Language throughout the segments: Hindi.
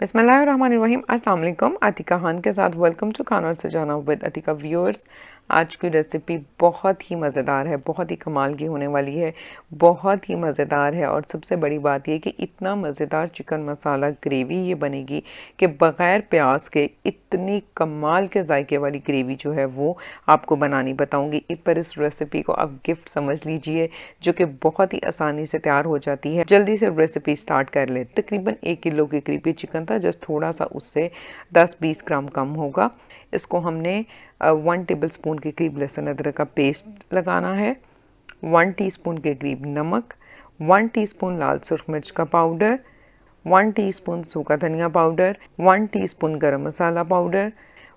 बिस्मिल्लाहिर्रहमानिर्रहीम। अस्सलाम वालेकुम। अतिका खान के साथ वेलकम टू खाना और सजाना विद अतिका व्यूअर्स। आज की रेसिपी बहुत ही मज़ेदार है, बहुत ही कमाल की होने वाली है, बहुत ही मज़ेदार है। और सबसे बड़ी बात यह कि इतना मज़ेदार चिकन मसाला ग्रेवी ये बनेगी कि बग़ैर प्याज के इतनी कमाल के जायके वाली ग्रेवी जो है वो आपको बनानी बताऊंगी। पर इस रेसिपी को आप गिफ्ट समझ लीजिए, जो कि बहुत ही आसानी से तैयार हो जाती है। जल्दी से रेसिपी स्टार्ट कर ले। तकरीबन 1 किलो के करीब चिकन था, जस्ट थोड़ा सा उससे 10-20 ग्राम कम होगा। इसको हमने 1 टेबल स्पून के करीब लहसुन अदरक का पेस्ट लगाना है, 1 टीस्पून के करीब नमक, 1 टीस्पून लाल सुर्ख मिर्च का पाउडर, 1 टीस्पून सूखा धनिया पाउडर, 1 टीस्पून गरम मसाला पाउडर,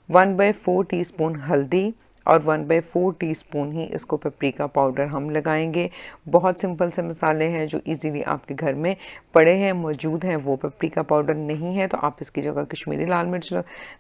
1/4 टीस्पून हल्दी और 1/4 टीस्पून ही इसको पेपरिका पाउडर हम लगाएंगे। बहुत सिंपल से मसाले हैं जो इजीली आपके घर में पड़े हैं, मौजूद हैं। वो पेपरिका पाउडर नहीं है तो आप इसकी जगह कश्मीरी लाल मिर्च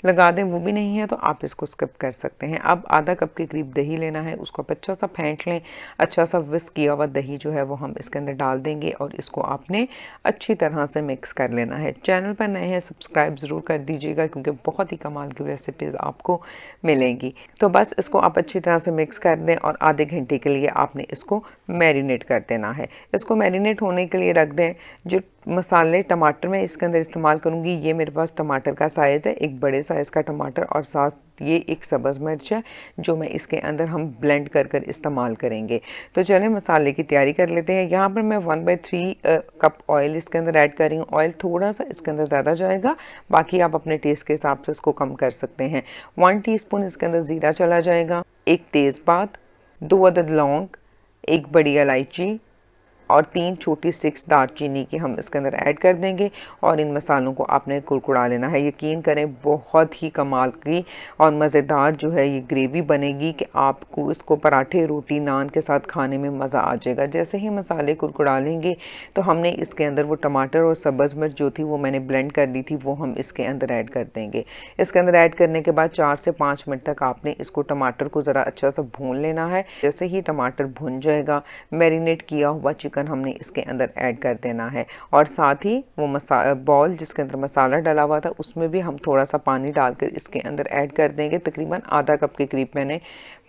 लगा दें, वो भी नहीं है तो आप इसको स्किप कर सकते हैं। अब आधा कप के करीब दही लेना है, उसको आप अच्छा सा फेंट लें। अच्छा सा विस्क किया हुआ दही जो है वो हम इसके अंदर डाल देंगे और इसको आपने अच्छी तरह से मिक्स कर लेना है। चैनल पर नए हैं सब्सक्राइब ज़रूर कर दीजिएगा, क्योंकि बहुत ही कमाल की रेसिपीज़ आपको मिलेंगी। तो बस इसको आप अच्छी तरह से मिक्स कर दें और आधे घंटे के लिए आपने इसको मैरिनेट कर देना है। इसको मैरिनेट होने के लिए रख दें। जो मसाले टमाटर मैं इसके अंदर इस्तेमाल करूंगी, ये मेरे पास टमाटर का साइज़ है, एक बड़े साइज़ का टमाटर, और साथ ये एक सब्ज़ मिर्च है जो मैं इसके अंदर हम ब्लेंड कर कर इस्तेमाल करेंगे। तो चलें मसाले की तैयारी कर लेते हैं। यहाँ पर मैं 1/3 कप ऑयल इसके अंदर ऐड कर रही हूँ। ऑयल थोड़ा सा इसके अंदर ज़्यादा जाएगा, बाकी आप अपने टेस्ट के हिसाब से इसको कम कर सकते हैं। 1 टीस्पून इसके अंदर ज़ीरा चला जाएगा, 1 तेज़पात, 2 अदद लौंग, 1 बड़ी इलायची और 3 छोटी स्टिक्स दालचीनी की हम इसके अंदर ऐड कर देंगे। और इन मसालों को आपने कुरकुरा लेना है। यकीन करें बहुत ही कमाल की और मज़ेदार जो है ये ग्रेवी बनेगी कि आपको इसको पराठे, रोटी, नान के साथ खाने में मज़ा आ जाएगा। जैसे ही मसाले कुरकुरा लेंगे तो हमने इसके अंदर वो टमाटर और सब्ज़ मिर्च जो थी वो मैंने ब्लेंड कर दी थी, वो हम इसके अंदर ऐड कर देंगे। इसके अंदर ऐड करने के बाद 4 से 5 मिनट तक आपने इसको टमाटर को ज़रा अच्छा सा भून लेना है। जैसे ही टमाटर भुन जाएगा, मैरिनेट किया हुआ चिकन हमने इसके अंदर ऐड कर देना है। और साथ ही वो बॉल जिसके अंदर मसाला डाला हुआ था उसमें भी हम थोड़ा सा पानी डालकर इसके अंदर ऐड कर देंगे। तकरीबन आधा कप के करीब मैंने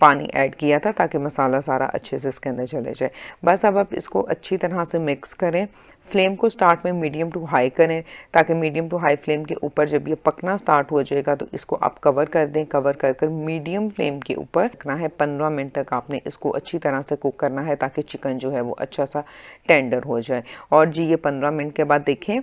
पानी ऐड किया था ताकि मसाला सारा अच्छे से इसके अंदर चले जाए। बस अब आप इसको अच्छी तरह से मिक्स करें। फ्लेम को स्टार्ट में मीडियम टू हाई करें, ताकि मीडियम टू हाई फ्लेम के ऊपर जब ये पकना स्टार्ट हो जाएगा तो इसको आप कवर कर दें। कवर कर कर मीडियम फ्लेम के ऊपर रखना है। 15 मिनट तक आपने इसको अच्छी तरह से कुक करना है ताकि चिकन जो है वो अच्छा सा टेंडर हो जाए। और जी ये 15 मिनट के बाद देखें,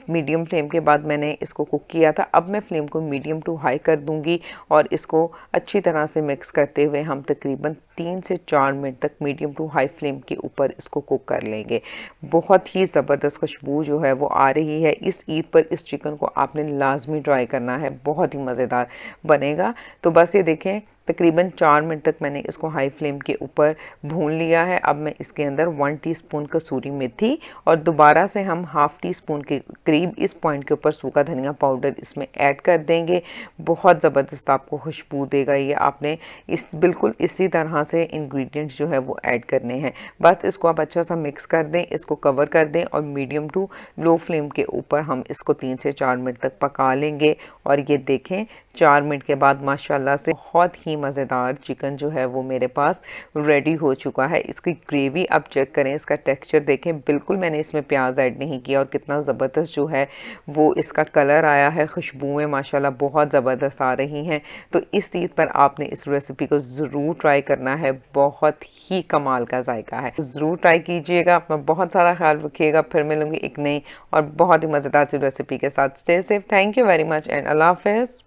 मीडियम फ्लेम के बाद मैंने इसको कुक किया था। अब मैं फ्लेम को मीडियम टू हाई कर दूंगी और इसको अच्छी तरह से मिक्स करते हुए हम तकरीबन 3 से 4 मिनट तक मीडियम टू हाई फ्लेम के ऊपर इसको कुक कर लेंगे। बहुत ही ज़बरदस्त खुशबू जो है वो आ रही है। इस ईद पर इस चिकन को आपने लाजमी ट्राई करना है, बहुत ही मज़ेदार बनेगा। तो बस ये देखें, तकरीबन 4 मिनट तक मैंने इसको हाई फ्लेम के ऊपर भून लिया है। अब मैं इसके अंदर 1 टीस्पून कसूरी मेथी और दोबारा से हम हाफ़ टी स्पून के करीब इस पॉइंट के ऊपर सूखा धनिया पाउडर इसमें ऐड कर देंगे। बहुत ज़बरदस्त आपको खुशबू देगा ये। आपने इस बिल्कुल इसी तरह से इंग्रेडिएंट्स जो है वो ऐड करने हैं। बस इसको आप अच्छा सा मिक्स कर दें, इसको कवर कर दें और मीडियम टू लो फ्लेम के ऊपर हम इसको 3 से 4 मिनट तक पका लेंगे। और ये देखें 4 मिनट के बाद माशाल्लाह से बहुत ही मज़ेदार चिकन जो है वो मेरे पास रेडी हो चुका है। इसकी ग्रेवी आप चेक करें, इसका टेक्सचर देखें, बिल्कुल मैंने इसमें प्याज ऐड नहीं किया और कितना ज़बरदस्त जो है वो इसका कलर आया है। खुशबुएं माशाल्लाह बहुत ज़बरदस्त आ रही हैं। तो इस ईद पर आपने इस रेसिपी को ज़रूर ट्राई करना है, बहुत ही कमाल का जायका है। ज़रूर ट्राई कीजिएगा। अपना बहुत सारा ख्याल रखिएगा। फिर मिलूंगी एक नई और बहुत ही मज़ेदार सी रेसिपी के साथ। Stay safe. Thank you very much and अल्लाह हाफ़िज़।